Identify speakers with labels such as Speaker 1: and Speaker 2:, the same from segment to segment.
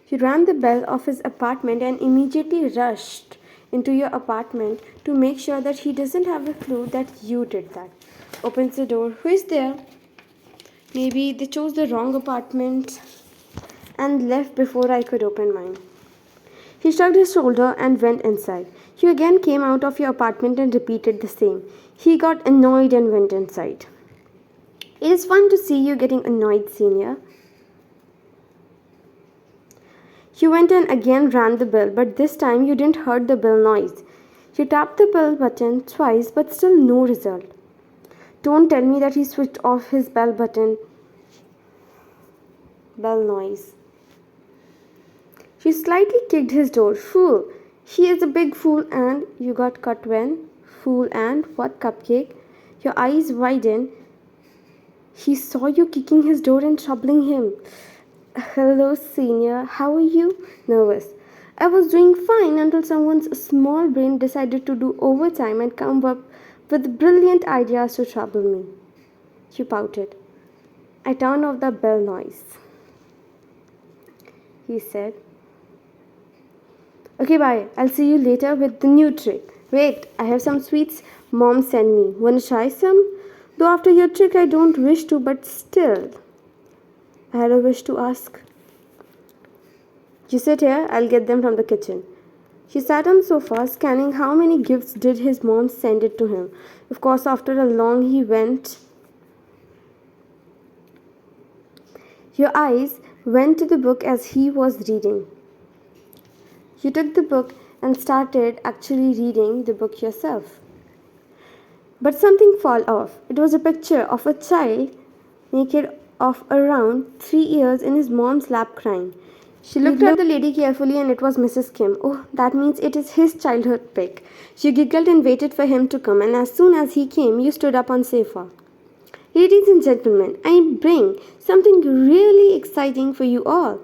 Speaker 1: You rang the bell of his apartment and immediately rushed into your apartment to make sure that he doesn't have a clue that you did that. Opens the door. Who is there? Maybe they chose the wrong apartment and left before I could open mine. He shrugged his shoulder and went inside. You again came out of your apartment and repeated the same. He got annoyed and went inside. It is fun to see you getting annoyed, senior. You went and again rang the bell, but this time you didn't hear the bell noise. You tapped the bell button twice, but still no result. Don't tell me that he switched off his bell noise. You slightly kicked his door. Fool! He is a big fool, and you got cut when? Fool and what, cupcake? Your eyes widened. He saw you kicking his door and troubling him. Hello, senior. How are you? Nervous. I was doing fine until someone's small brain decided to do overtime and come up with brilliant ideas to trouble me. You pouted. I turned off the bell noise, he said. Okay, bye. I'll see you later with the new trick. Wait, I have some sweets Mom sent me. Wanna try some? Though after your trick I don't wish to, but still. I had a wish to ask. You sit here, I'll get them from the kitchen. He sat on the sofa, scanning how many gifts did his mom send it to him. Of course, after a long he went. Your eyes went to the book as he was reading. You took the book and started actually reading the book yourself. But something fell off. It was a picture of a child naked of around 3 years in his mom's lap crying. She looked at the lady carefully and it was Mrs. Kim. Oh, that means it is his childhood pic. She giggled and waited for him to come, and as soon as he came, you stood up on sofa. Ladies and gentlemen, I bring something really exciting for you all.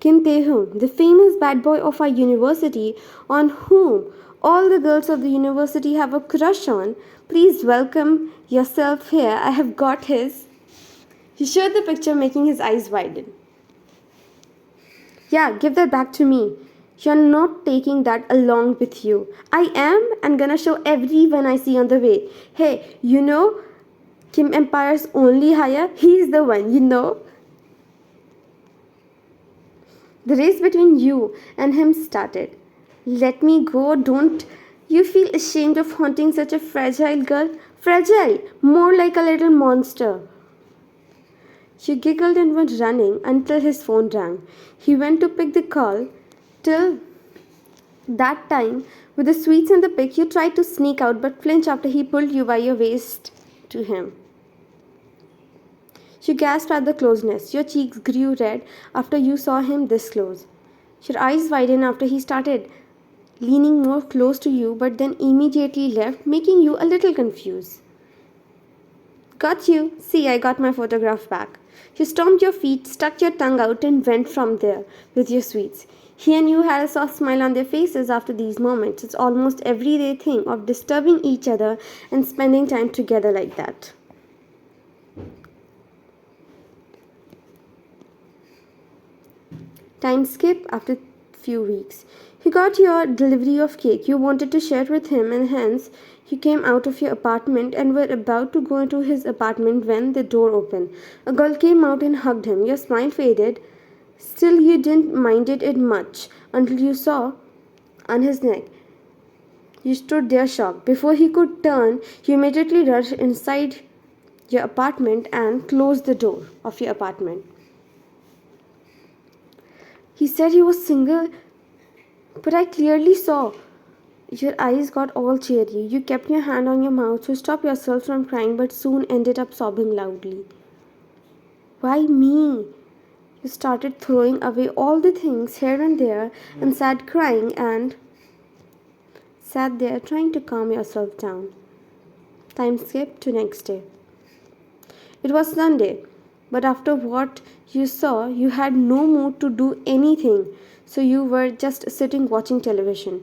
Speaker 1: Kim Taehyung, the famous bad boy of our university, on whom all the girls of the university have a crush on. Please welcome yourself here. I have got his. He showed the picture, making his eyes widen. Yeah, give that back to me. You're not taking that along with you. I am, and gonna show everyone I see on the way. Hey, you know Kim Empire's only hire? He's the one, you know. The race between you and him started. Let me go, don't you feel ashamed of haunting such a fragile girl? Fragile, more like a little monster. She giggled and went running until his phone rang. He went to pick the call. Till that time, with the sweets and the pic, you tried to sneak out but flinched after he pulled you by your waist to him. You gasped at the closeness. Your cheeks grew red after you saw him this close. Your eyes widened after he started leaning more close to you but then immediately left, making you a little confused. Got you. See, I got my photograph back. You stomped your feet, stuck your tongue out, and went from there with your sweets. He and you had a soft smile on their faces after these moments. It's almost everyday thing of disturbing each other and spending time together like that. Time skip after few weeks. You got your delivery of cake. You wanted to share it with him, and hence you came out of your apartment and were about to go into his apartment when the door opened. A girl came out and hugged him. Your smile faded. Still, you didn't mind it much until you saw on his neck. You stood there shocked. Before he could turn, you immediately rushed inside your apartment and closed the door of your apartment. He said he was single, but I clearly saw. Your eyes got all cheery. You kept your hand on your mouth to stop yourself from crying, but soon ended up sobbing loudly. Why me? You started throwing away all the things here and there and sat crying and sat there trying to calm yourself down. Time skip to next day. It was Sunday, but after what you saw, you had no mood to do anything, so you were just sitting watching television.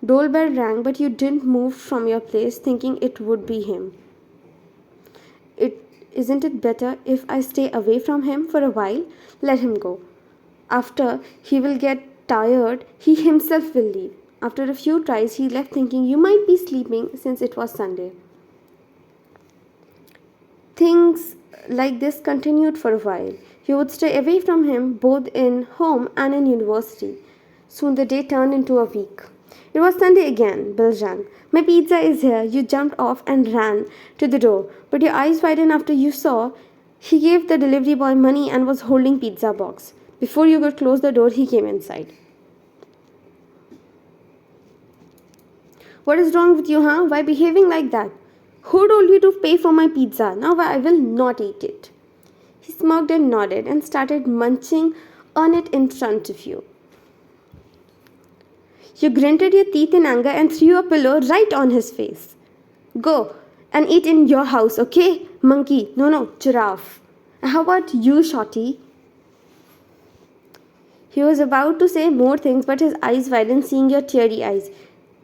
Speaker 1: Doorbell rang, but you didn't move from your place thinking it would be him. Isn't it better if I stay away from him for a while? Let him go. After he will get tired, he himself will leave. After a few tries, he left thinking you might be sleeping since it was Sunday. Things like this continued for a while. You would stay away from him both in home and in university. Soon the day turned into a week. It was Sunday again. Bell rang. My pizza is here. You jumped off and ran to the door, but your eyes widened after you saw he gave the delivery boy money and was holding pizza box. Before you could close the door, he came inside. What is wrong with you, huh? Why behaving like that? Who told you to pay for my pizza? Now I will not eat it. He smirked and nodded and started munching on it in front of you. You gritted your teeth in anger and threw a pillow right on his face. Go and eat in your house, okay? Monkey. No, giraffe. How about you, Shorty? He was about to say more things, but his eyes widened, seeing your teary eyes.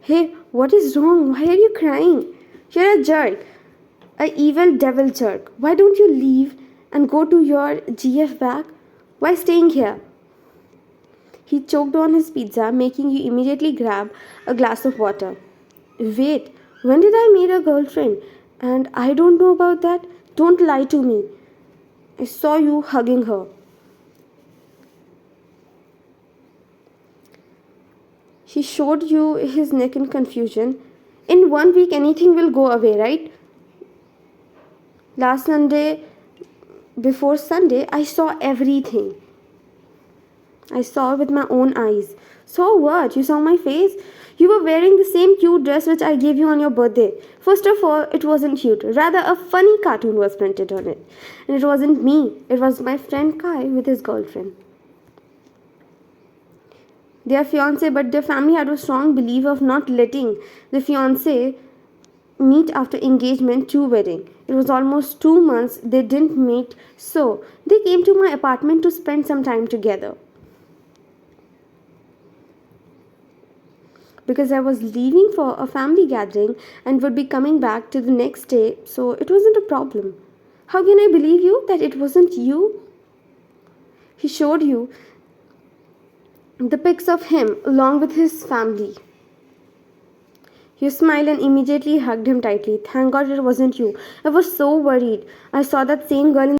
Speaker 1: Hey, what is wrong? Why are you crying? You're a jerk. A evil devil jerk. Why don't you leave and go to your GF back? Why staying here? He choked on his pizza, making you immediately grab a glass of water. Wait, when did I meet a girlfriend? And I don't know about that? Don't lie to me. I saw you hugging her. He showed you his neck in confusion. In 1 week, anything will go away, right? Last Sunday, before Sunday, I saw everything. I saw with my own eyes. So what? You saw my face? You were wearing the same cute dress which I gave you on your birthday. First of all, it wasn't cute. Rather, a funny cartoon was printed on it. And it wasn't me. It was my friend Kai with his girlfriend. They are fiancé, but their family had a strong belief of not letting the fiancé meet after engagement to wedding. It was almost 2 months they didn't meet, so they came to my apartment to spend some time together. Because I was leaving for a family gathering and would be coming back to the next day, so it wasn't a problem. How can I believe you that it wasn't you? He showed you the pics of him along with his family. You smiled and immediately hugged him tightly. Thank God it wasn't you. I was so worried. I saw that same girl in.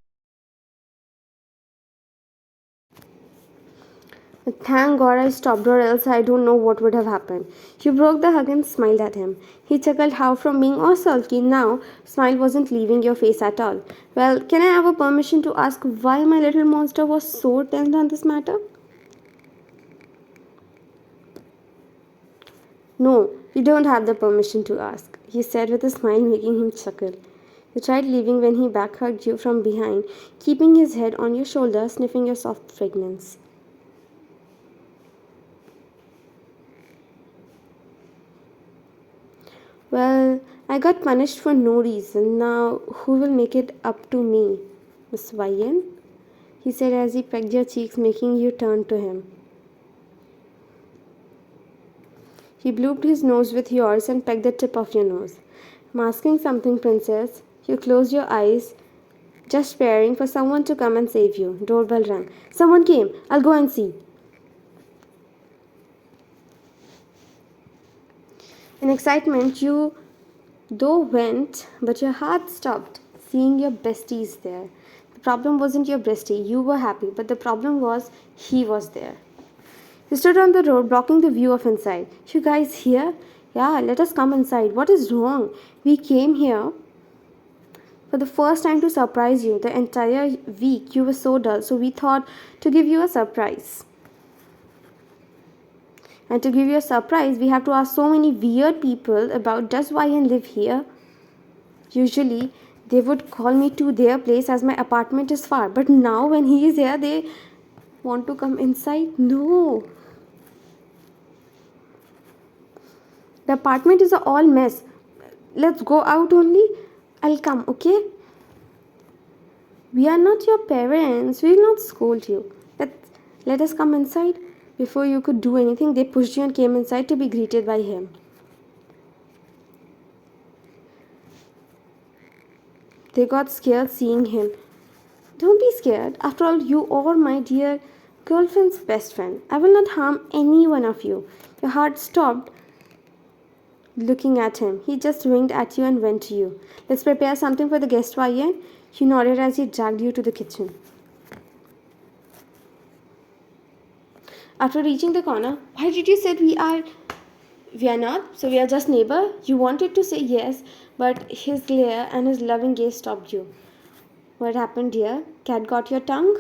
Speaker 1: Thank God I stopped, or else I don't know what would have happened. You broke the hug and smiled at him. He chuckled how from being all sulky now, smile wasn't leaving your face at all. Well, can I have a permission to ask why my little monster was so tense on this matter? No, you don't have the permission to ask, he said with a smile making him chuckle. You tried leaving when he back-hugged you from behind, keeping his head on your shoulder, sniffing your soft fragrance. Well, I got punished for no reason. Now, who will make it up to me? Miss Ryan? He said as he pecked your cheeks, making you turn to him. He blooped his nose with yours and pecked the tip of your nose. I'm asking something, princess. You closed your eyes, just preparing for someone to come and save you. Doorbell rang. Someone came. I'll go and see. In excitement, you though went, but your heart stopped, seeing your besties there. The problem wasn't your bestie. You were happy, but the problem was he was there. He stood on the road, blocking the view of inside. You guys here? Yeah, let us come inside. What is wrong? We came here for the first time to surprise you. The entire week you were so dull, so we thought to give you a surprise. And to give you a surprise, we have to ask so many weird people about does Ryan live here? Usually, they would call me to their place as my apartment is far. But now when he is here, they want to come inside? No. The apartment is all mess. Let's go out only. I'll come, okay? We are not your parents. We will not scold you. Let us come inside. Before you could do anything, they pushed you and came inside to be greeted by him. They got scared seeing him. Don't be scared. After all, you are my dear Girlfriend's best friend. I will not harm any one of you. Your heart stopped looking at him. He just winked at you and went to you. Let's prepare something for the guest, Vayen. He nodded as he dragged you to the kitchen. After reaching the corner, why did you say we are not? So we are just neighbor? You wanted to say yes, but his glare and his loving gaze stopped you. What happened, dear? Cat got your tongue?